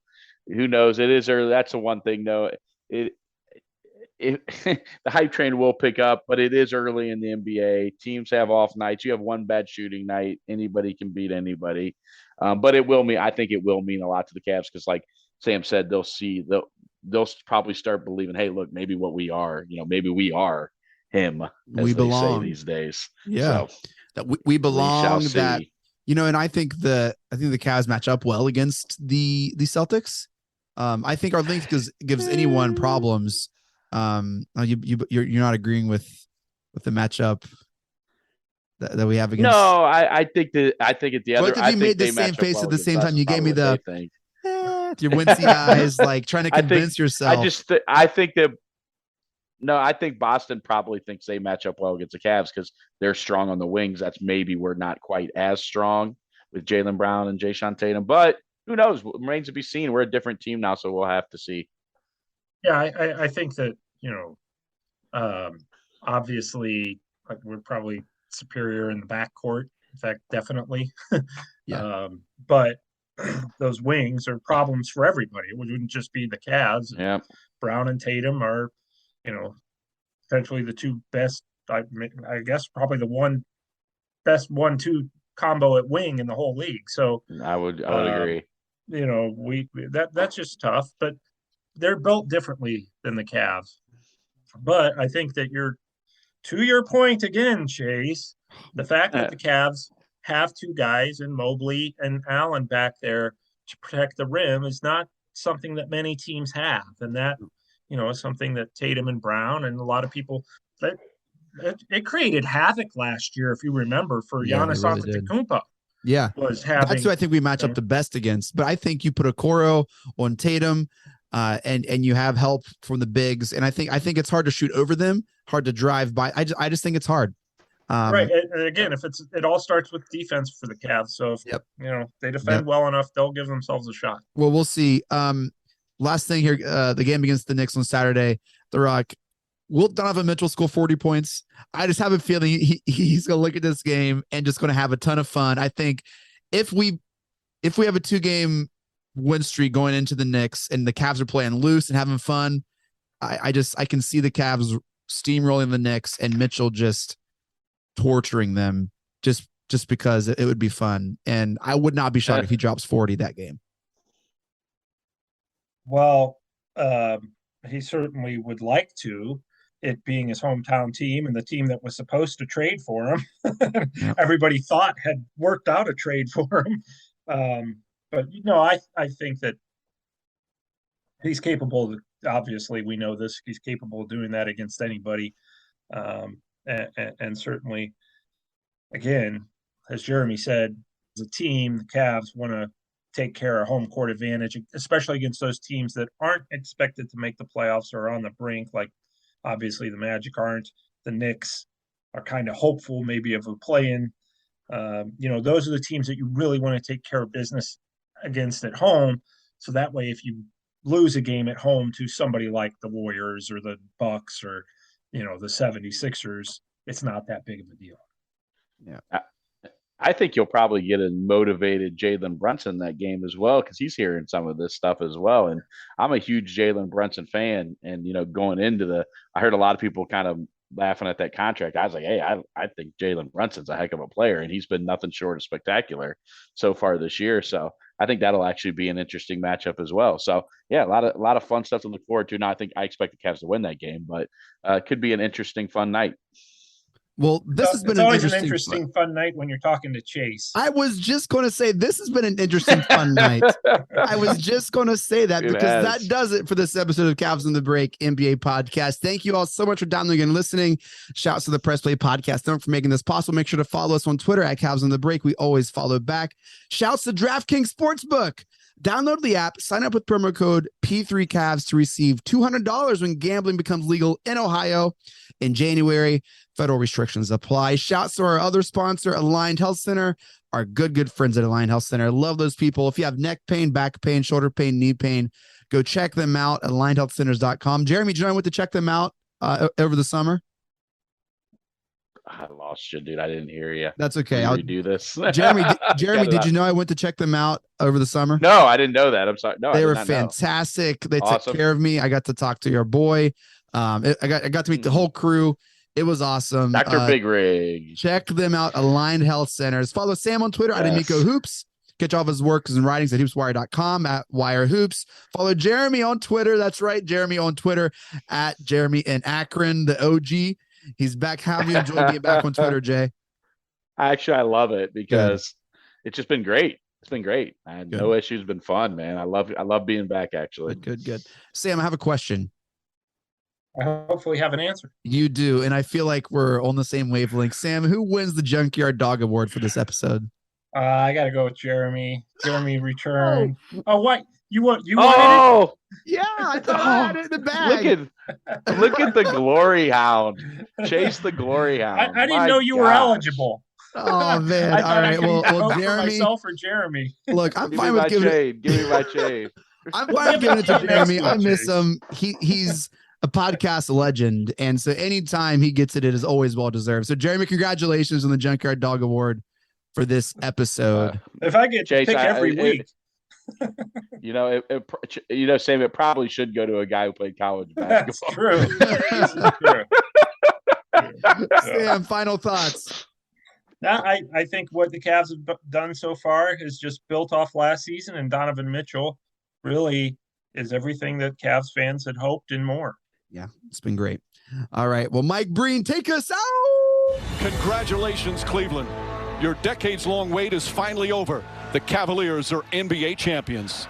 who knows? It is early. That's the one thing, though. The hype train will pick up, but it is early in the NBA. Teams have off nights. You have one bad shooting night. Anybody can beat anybody. But I think it will mean a lot to the Cavs because, like Sam said, they'll probably start believing, hey, look, maybe what we are, maybe we are him, as we belong say these days. Yeah, so, that we belong. That and I think the Cavs match up well against the Celtics. I think our length gives anyone problems. You're not agreeing with the matchup that we have against. No, I think at the other. What if you made the same face at the same time? You gave me the your wincy eyes, like trying to convince yourself. I think Boston probably thinks they match up well against the Cavs because they're strong on the wings. That's maybe we're not quite as strong with Jaylen Brown and Jason Tatum, but who knows? It remains to be seen. We're a different team now, so we'll have to see. Yeah, I think that obviously we're probably superior in the backcourt. In fact, definitely. Yeah. But those wings are problems for everybody. It wouldn't just be the Cavs. Yeah. Brown and Tatum are, essentially the two best. I guess probably the best 1-2 combo at wing in the whole league. So I would agree. That's just tough, but they're built differently than the Cavs. But I think that to your point again, Chase, the fact that the Cavs have two guys in Mobley and Allen back there to protect the rim is not something that many teams have. And that, is something that Tatum and Brown and a lot of people that it created havoc last year, if you remember, for Giannis Antetokounmpo. Yeah. That's who I think we match up the best against. But I think you put a Okoro on Tatum, and you have help from the bigs, and I think it's hard to shoot over them, hard to drive by. I just think it's hard. Right, and again, it all starts with defense for the Cavs. So if they defend well enough, they'll give themselves a shot. Well, we'll see. Last thing here, the game against the Knicks on Saturday, the Rock. Will Donovan Mitchell score 40 points? I just have a feeling he's going to look at this game and just going to have a ton of fun. I think if we have a 2-game win streak going into the Knicks and the Cavs are playing loose and having fun, I can see the Cavs steamrolling the Knicks and Mitchell just torturing them just because it would be fun. And I would not be shocked if he drops 40 that game. Well, he certainly would like to. it being his hometown team and the team that was supposed to trade for him. Everybody thought had worked out a trade for him. But I think that he's capable of, obviously we know this, he's capable of doing that against anybody. And certainly, again, as Jeremy said, as a team, the Cavs want to take care of home court advantage, especially against those teams that aren't expected to make the playoffs or are on the brink. Like obviously the Magic aren't, the Knicks are kind of hopeful maybe of a play-in. Those are the teams that you really want to take care of business against at home. So that way, if you lose a game at home to somebody like the Warriors or the Bucks or, the 76ers, it's not that big of a deal. Yeah. I think you'll probably get a motivated Jalen Brunson in that game as well, because he's hearing some of this stuff as well. And I'm a huge Jalen Brunson fan. And, going into I heard a lot of people kind of laughing at that contract. I was like, hey, I think Jalen Brunson's a heck of a player, and he's been nothing short of spectacular so far this year. So I think that'll actually be an interesting matchup as well. So yeah, a lot of fun stuff to look forward to. Now I expect the Cavs to win that game, but it could be an interesting, fun night. Well, this has been always an interesting fun night when you're talking to Chase. I was just going to say this has been an interesting fun night. I was just going to say that because that does it for this episode of Cavs on the Break NBA podcast. Thank you all so much for downloading and listening. Shouts to the Press Play podcast network for making this possible. Make sure to follow us on Twitter at Cavs on the Break. We always follow back. Shouts to DrafKings Sportsbook. Download the app, sign up with promo code P3Cavs to receive $200 when gambling becomes legal in Ohio in January. Federal restrictions apply. Shouts to our other sponsor, Aligned Health Center, our good friends at Aligned Health Center. Love those people. If you have neck pain, back pain, shoulder pain, knee pain, go check them out at AlignedHealthCenters.com. Jeremy, do you know I went to check them out over the summer? I lost you, dude. I didn't hear you. That's okay. I'll do this. Jeremy, did you know I went to check them out over the summer? No, I didn't know that. I'm sorry. No, they were fantastic. They took care of me. I got to talk to your boy. I got to meet the whole crew. It was awesome. Dr. Big Rig. Check them out. Aligned Health Centers. Follow Sam on Twitter at Amico Hoops. Catch all of his works and writings at hoopswire.com at Wire Hoops. Follow Jeremy on Twitter. That's right. Jeremy on Twitter at Jeremy in Akron, the OG. He's back. How have you enjoyed being back on Twitter, Jay? Actually, I love it because it's just been great. It's been great. I had no issues. Been fun, man. I love being back, actually. Good. Sam, I have a question. I hopefully have an answer. You do, and I feel like we're on the same wavelength. Sam, who wins the Junkyard Dog Award for this episode? I got to go with Jeremy. Jeremy returned. Oh, what? You want it? Yeah, I thought I had it in the bag. Look at the Glory Hound. Chase the Glory Hound. I didn't know you were eligible. Oh man! I all right. Well, Jeremy, myself or Jeremy. Look, I'm fine with giving it. Give me my chain. I'm fine with giving it to Jeremy. I miss him. He's a podcast legend, and so anytime he gets it, it is always well deserved. So, Jeremy, congratulations on the Junkyard Dog Award for this episode. If I get to pick every week. Sam, it probably should go to a guy who played college basketball. That's true. Sam, final thoughts. I think what the Cavs have done so far is just built off last season, and Donovan Mitchell really is everything that Cavs fans had hoped and more. Yeah, it's been great. All right. Well, Mike Breen, take us out. Congratulations, Cleveland. Your decades-long wait is finally over. The Cavaliers are NBA champions.